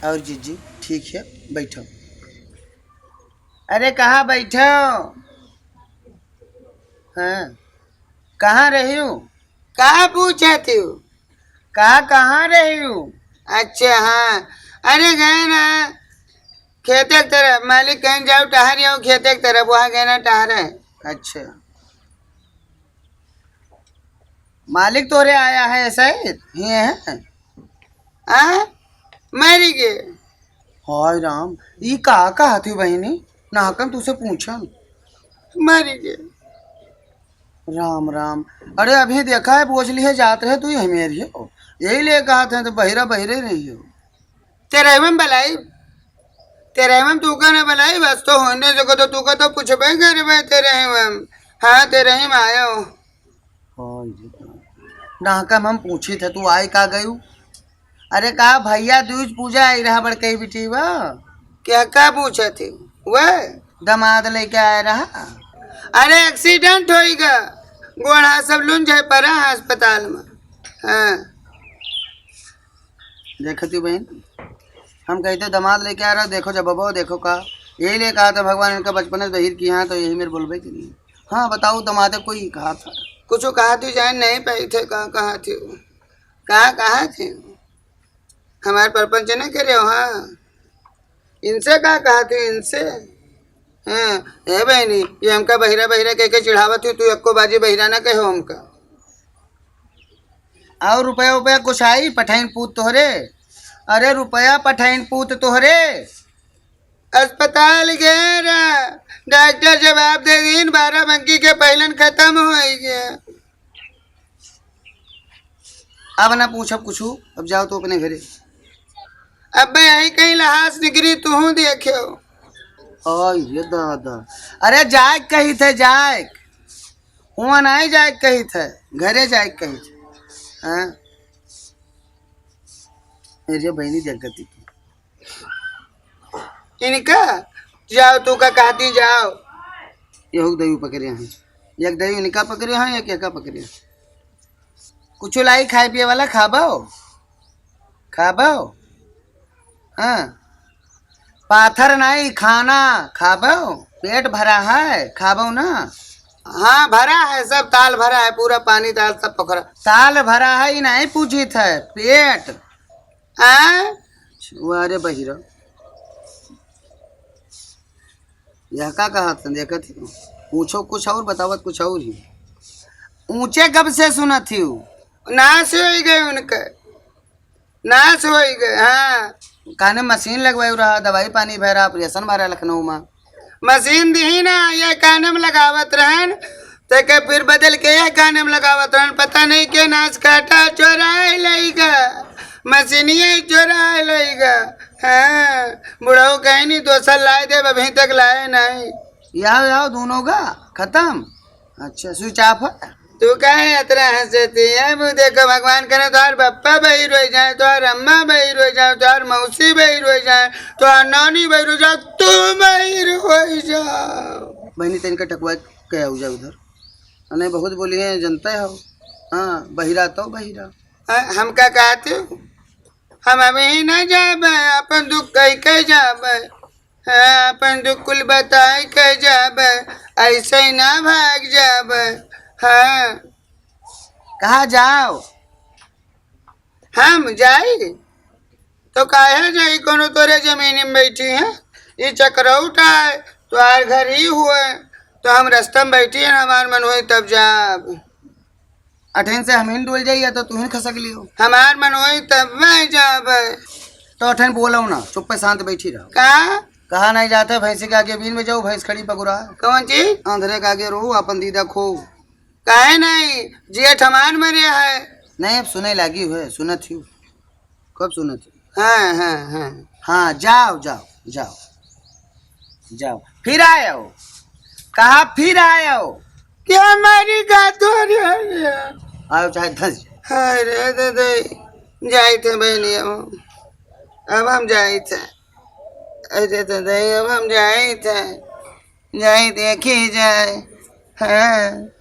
और जीजी ठीक है, बैठो। अरे कहाँ बैठो? हाँ, कहाँ रही हूँ? कहाँ पूछा तू? कहाँ रही हूँ? अच्छा हाँ, अरे गए ना खेते की तरफ, मालिक कहीं जाओ टहर जाओ खेते की तरफ, वहाँ गए ना टहरे। अच्छा, मालिक तोरे आया है शायद, ये है आ? मरी गे। हाय राम, ये कहा थी बहनी, नाकम तुझसे पूछा। मरी गे। राम राम, अरे अभी देखा है बोझ लिए जात रहे तू यही मेरी हो, यही ले कहा था तो बहिरा बहिरे रही हो। तेरे में बलाई, तेरे में तू का ना बलाई, बस तो होने जो तो तू का तो पूछ कर भाई तेरे में। हाँ तेरे ही में आया हो। नाकम हम पूछी थे तू आई का गयू? अरे कहा भैया दूज पूजा आई रहा बड़कई बिटी वा। क्या पूछा थी? वह दमाद लेके आया रहा। अरे एक्सीडेंट होगा, गोड़ा सब लुंज है पड़ा अस्पताल में। हाँ देखती बहन, हम कहते दमाद लेके आ रहा, देखो जब बबो देखो का, यही ले कहा था भगवान इनका बचपन से बहिर किया है, तो यही मेरे बोलबे के लिए। हाँ बताओ दमादे कोई कहा था? कुछ कहा थी जान नहीं पाई थे, कहाँ थी? कहाँ थे? हमारे परपंच न करे हो। हाँ इनसे कहा थी इनसे? हाँ ए बहनी, ये हमका बहिरा बहिरा कह के चिढ़ावत हुई, तू एको बाजी बहिरा ना कहो हमका। और रुपया कुछ आई पठाइन पूत तोहरे? अरे रुपया पठाइन पूत तोहरे? अस्पताल गया रहा, डॉक्टर जवाब दे दिन 12 बंकी के पहलन खत्म हो गया। अब ना पूछब कुछ, अब जाओ तो अपने घरे। अब यही कहीं लहास निकरी तू देखो। ये दादा, अरे जाए कही थे, जाए हुआ नहीं, जाए कही थे घरे, जाए कही थे। हाँ मेरे बहनी जगती इनका जाओ तू का कहती जाओ। यहू दही पकड़े हैं, एक दही इनका पकड़े हैं, एक एका पकड़े हैं। कुछ लाई खाए पिए वाला खाबो, खाबो। हाँ पाथर नहीं खाना खाबो, पेट भरा है खाबो ना। हाँ भरा है, सब ताल भरा है, पूरा पानी ताल सब पकड़ा ताल भरा है, नहीं पूछी थे पेट। अरे बहिरा यह का कहा था देखा थी, पूछो कुछ और बतावत कुछ और ही। ऊंचे कब से सुना थी? नाश हो गए उनके, नाश हो गए। हाँ काने मशीन लगवाई रहा, दवाई पानी भर रहा, ऑपरेशन मारा लखनऊ में। मशीन दी ना, ये काने में लगावत रहन, तो के फिर बदल के ये काने में लगावत रहन, पता नहीं के नाश काटा चोराए लेगा, मशीनिया चोराए लेगा। हाँ बुढ़ाऊ कहीं नहीं, 2 साल लाए थे अभी तक लाए नहीं। याओ दोनों का खत्म। अच्छा स्विच ऑफ है। तू कहे इतना हंसती है? मुँह देखो, भगवान करे तुम्हार पप्पा बहिर हो जाए, तुम्हार अम्मा बहिर हो जाए, तुम्हार मौसी बहिर हो जाए, तुम्हार नानी बहिर हो जाए, तू बहिर हो जाओ। बहनी तेन का टकवा क्या हो जाए उधर, नहीं बहुत बोली है जनता हो। हाँ बहिरा तो बहिरा। हम क्या कहते, हम अभी न जाबे, अपन दुख कह जाबे। हाँ अपन दुख कुल बताए कह जाबे, ऐसे ही ना भाग जाबे। हाँ कहा जाओ? हम जाई तो काहे जाई, कोनो तोरे जमीन में बैठी है, ये चक्रौट है तो आर घर ही हुए, तो हम रास्ता में बैठी है, हमार मन हुई तब जाब। अठन से हमीन डोल जाइए तो तुम्हें खसक लियो, हमार मन हुई तब मैं जाब। तो अठन बोलो ना, चुप पे शांत बैठी रहो। कहा नहीं जाते, भैंसी के आगे बीन में जाओ, भैंस खड़ी पकड़ा। कौन चीज? आंधरे के आगे रो, अपन दीदा खो। काहे नहीं, जेठ हमान मरे है। नहीं अब सुने लगी हुए, सुनत ही कब सुनत? हाँ हाँ हाँ हाँ जाओ जाओ जाओ जाओ, फिर आए हो? कहा फिर आए हो? क्या हमारी आओ चाहे धस। अरे दादा जाए थे बहनी, अब हम जाए थे। अरे दादा अब हम जाए थे, जाए देखी जाए। हाँ